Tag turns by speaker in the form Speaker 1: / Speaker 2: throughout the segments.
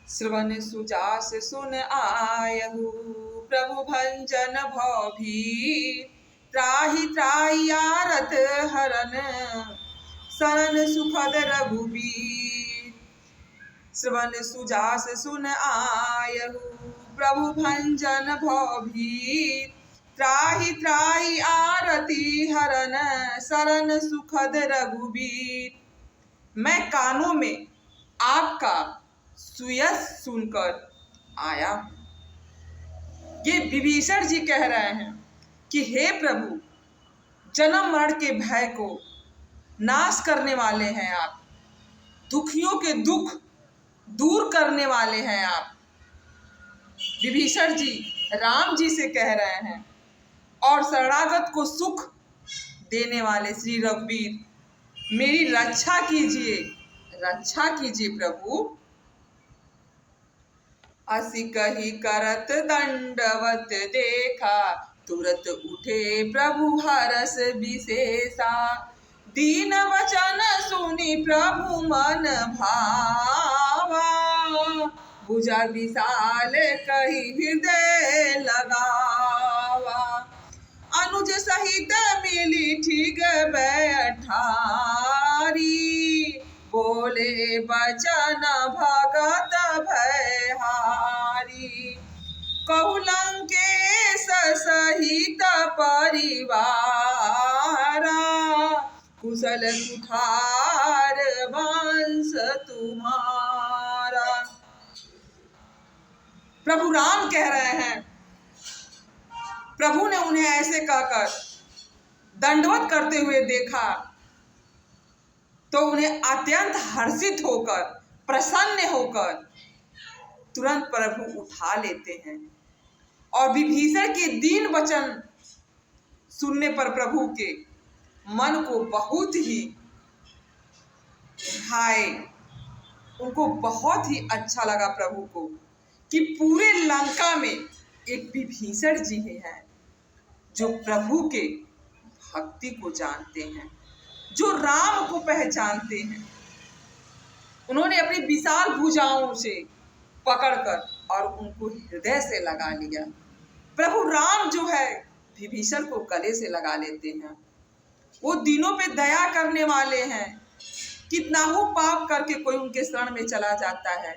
Speaker 1: श्रवण सुजास सुन आयहु, प्रभु भंजन भव भी। त्राहि त्राहि आरत हरन, शरण सुखद रघुबीर। श्रवण सुजास सुन आयहु, प्रभु भंजन भव भी। त्राहि त्राहि आरती हरन, शरण सुखद रघुबीर। मैं कानों में आपका सुयस सुनकर आया। ये विभीषण जी कह रहे हैं कि हे प्रभु, जन्म मरण के भय को नाश करने वाले हैं आप, दुखियों के दुख दूर करने वाले हैं आप। विभीषण जी राम जी से कह रहे हैं और शरणागत को सुख देने वाले श्री रघुवीर, मेरी रक्षा कीजिए, रक्षा कीजिए प्रभु। असि कही करत दंडवत देखा, तुरत उठे प्रभु हरस विशेषा। दीन वचन सुनी प्रभु मन भावा, भुजा विशाल कही हृदय लगावा। अनुज सहित मिली ठीक बैठारी, बोले बचन भगत भयहारी। कहु लंकेश सहित परिवारा, कुशल कुठार वंश तुम्हारा। प्रभु राम कह रहे हैं, प्रभु ने उन्हें ऐसे कहकर दंडवत करते हुए देखा तो उन्हें अत्यंत हर्षित होकर, प्रसन्न होकर तुरंत प्रभु उठा लेते हैं। और विभीषण के दीन वचन सुनने पर प्रभु के मन को बहुत ही भाए, उनको बहुत ही अच्छा लगा प्रभु को कि पूरे लंका में एक विभीषण जी हैं जो प्रभु के भक्ति को जानते हैं, जो राम को पहचानते हैं। उन्होंने अपनी विशाल भुजाओं से पकड़कर और उनको हृदय से लगा लिया। प्रभु राम जो है विभीषण को गले से लगा लेते हैं। वो दिनों पे दया करने वाले हैं। कितना हो पाप करके कोई उनके शरण में चला जाता है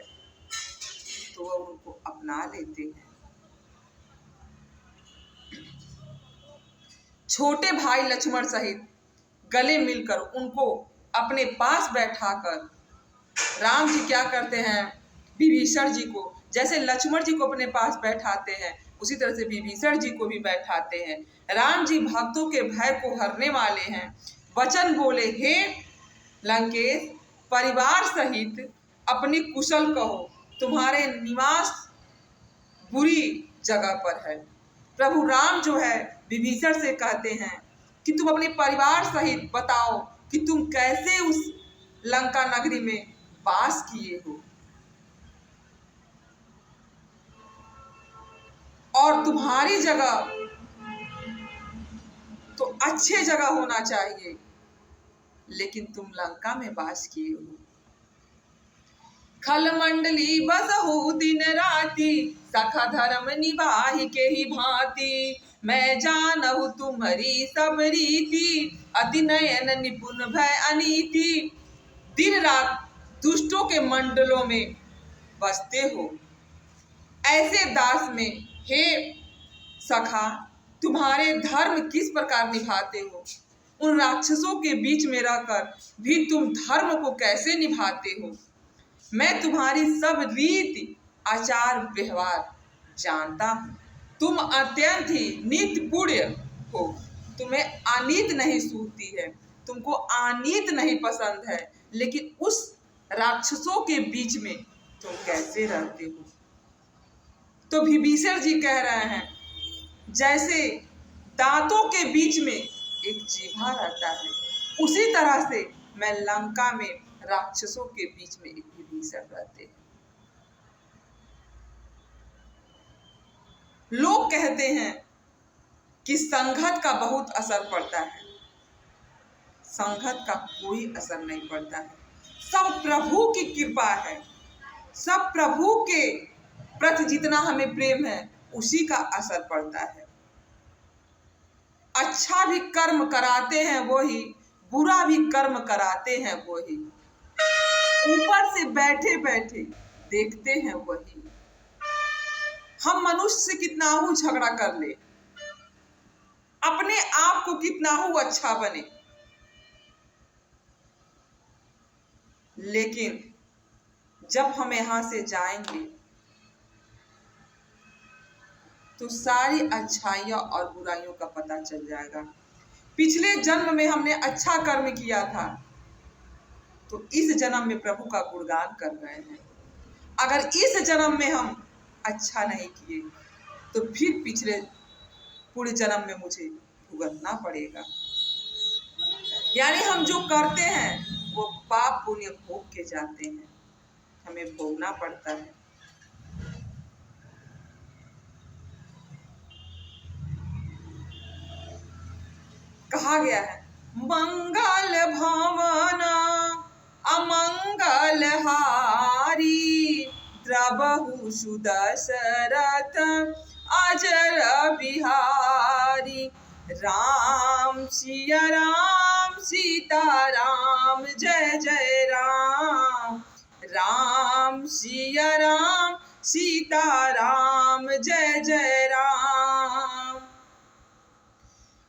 Speaker 1: तो वो उनको अपना लेते हैं। छोटे भाई लक्ष्मण सहित गले मिलकर उनको अपने पास बैठाकर राम जी क्या करते हैं, विभीषण जी को जैसे लक्ष्मण जी को अपने पास बैठाते हैं उसी तरह से विभीषण जी को भी बैठाते हैं। राम जी भक्तों के भय को हरने वाले हैं। वचन बोले, हे लंकेश, परिवार सहित अपनी कुशल कहो, तुम्हारे निवास बुरी जगह पर है। प्रभु राम जो है विभीषण से कहते हैं कि तुम अपने परिवार सहित बताओ कि तुम कैसे उस लंका नगरी में वास किए हो और तुम्हारी जगह तो अच्छे जगह होना चाहिए, लेकिन तुम लंका में वास किए हो। खल मंडली बसहु दिन राति, सखा धर्म निवाहि के ही भांति। मैं जानहु तुम्हारी सब रीति, अति नयन निपुण भय अनीति। दिन रात दुष्टों के मंडलों में बसते हो। ऐसे दास में हे सखा, तुम्हारे धर्म किस प्रकार निभाते हो? उन राक्षसों के बीच में रहकर भी तुम धर्म को कैसे निभाते हो? मैं तुम्हारी सब रीति आचार व्यवहार जानता हूँ। तुम अत्यंत ही नित्य पुण्य हो, तुम्हें अनीत नहीं सूझती है, तुमको अनीत नहीं पसंद है, लेकिन उस राक्षसों के बीच में तुम कैसे रहते हो? तो विभीषण जी कह रहे हैं, जैसे दांतों के बीच में एक जीभा रहता है, उसी तरह से मैं लंका में राक्षसों के बीच में एक विभीषण रहते हैं। लोग कहते हैं कि संगत का बहुत असर पड़ता है। संगत का कोई असर नहीं पड़ता है, सब प्रभु की कृपा है। सब प्रभु के प्रति जितना हमें प्रेम है उसी का असर पड़ता है। अच्छा भी कर्म कराते हैं वही, बुरा भी कर्म कराते हैं वही, ऊपर से बैठे बैठे देखते हैं वही। हम मनुष्य से कितना हो झगड़ा कर ले, अपने आप को कितना हो अच्छा बने, लेकिन जब हम यहां से जाएंगे तो सारी अच्छाइयों और बुराइयों का पता चल जाएगा। पिछले जन्म में हमने अच्छा कर्म किया था तो इस जन्म में प्रभु का गुणगान कर रहे हैं। अगर इस जन्म में हम अच्छा नहीं किए तो फिर पिछले पूरे जन्म में मुझे भुगतना पड़ेगा। यानी हम जो करते हैं वो पाप पुण्य भोग के जाते हैं, हमें भोगना पड़ता है। कहा गया है मंगल भावना अमंगल हारी, द्रबहु सुदशरथ अजर बिहारी। राम सिया राम सीता राम जय जय राम, राम सिया राम सीता राम जय जय राम।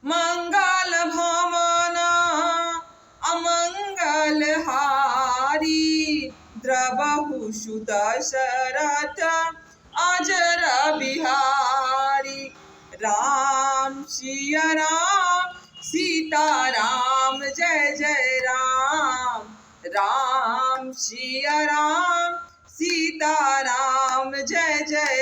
Speaker 1: मंगल भावना अमंगल हारी, द्रबहु सुदशरथ अजर बिहारी। राम सिया राम सीता राम जय जय राम, राम सिया राम सीता राम जय जय